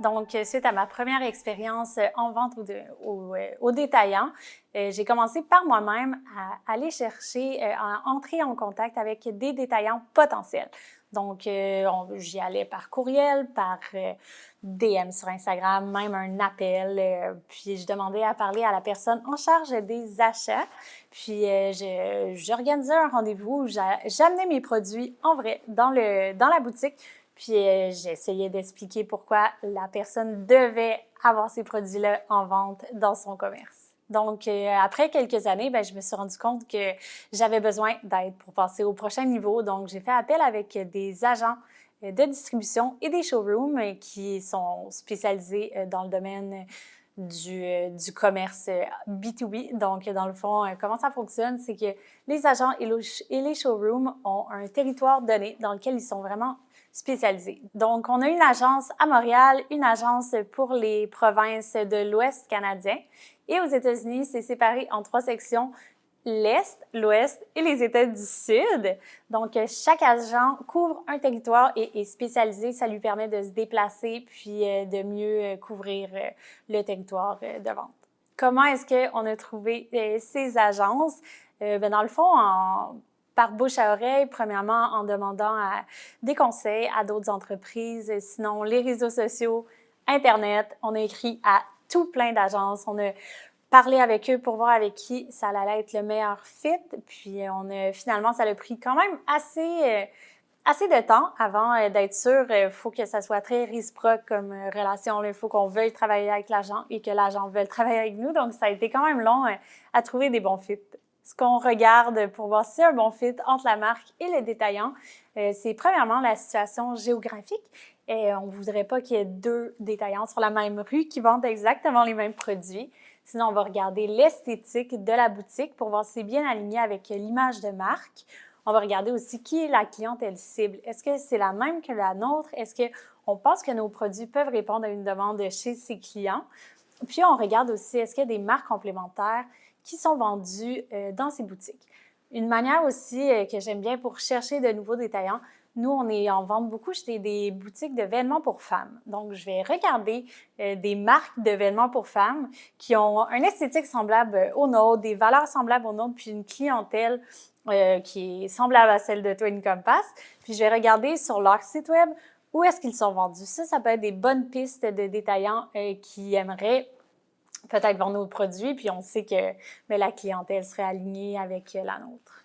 Donc, suite à ma première expérience en vente au détaillant, j'ai commencé par moi-même à aller chercher, à entrer en contact avec des détaillants potentiels. Donc, j'y allais par courriel, par DM sur Instagram, même un appel. Puis, je demandais à parler à la personne en charge des achats. Puis, j'organisais un rendez-vous où j'amenais mes produits en vrai dans la boutique. Puis, j'essayais d'expliquer pourquoi la personne devait avoir ces produits-là en vente dans son commerce. Donc, après quelques années, je me suis rendu compte que j'avais besoin d'aide pour passer au prochain niveau. Donc, j'ai fait appel avec des agents de distribution et des showrooms qui sont spécialisés dans le domaine du commerce B2B. Donc, dans le fond, comment ça fonctionne, c'est que les agents et les showrooms ont un territoire donné dans lequel ils sont vraiment spécialisés. Donc, on a une agence à Montréal, une agence pour les provinces de l'Ouest canadien. Et aux États-Unis, c'est séparé en 3 sections, l'Est, l'Ouest et les États du Sud. Donc, chaque agent couvre un territoire et est spécialisé. Ça lui permet de se déplacer puis de mieux couvrir le territoire de vente. Comment est-ce qu'on a trouvé ces agences? Dans le fond, par bouche à oreille, premièrement en demandant des conseils à d'autres entreprises, sinon les réseaux sociaux, Internet. On a écrit à tout plein d'agences. On a parlé avec eux pour voir avec qui ça allait être le meilleur fit. Puis finalement, ça a pris quand même assez de temps avant d'être sûr. Il faut que ça soit très réciproque comme relation. Il faut qu'on veuille travailler avec l'agent et que l'agent veuille travailler avec nous. Donc, ça a été quand même long à trouver des bons fits. Ce qu'on regarde pour voir si c'est un bon fit entre la marque et le détaillant, c'est premièrement la situation géographique. Et on ne voudrait pas qu'il y ait 2 détaillants sur la même rue qui vendent exactement les mêmes produits. Sinon, on va regarder l'esthétique de la boutique pour voir si c'est bien aligné avec l'image de marque. On va regarder aussi qui est la clientèle cible. Est-ce que c'est la même que la nôtre? Est-ce qu'on pense que nos produits peuvent répondre à une demande chez ses clients? Puis, on regarde aussi, est-ce qu'il y a des marques complémentaires qui sont vendues dans ces boutiques? Une manière aussi que j'aime bien pour chercher de nouveaux détaillants, nous, on est en vente beaucoup chez des boutiques de vêtements pour femmes. Donc, je vais regarder des marques de vêtements pour femmes qui ont une esthétique semblable aux nôtres, des valeurs semblables aux nôtres, puis une clientèle qui est semblable à celle de Twin Compass. Puis, je vais regarder sur leur site web où est-ce qu'ils sont vendus. Ça peut être des bonnes pistes de détaillants qui aimeraient peut-être vendre nos produits, puis on sait que la clientèle serait alignée avec la nôtre.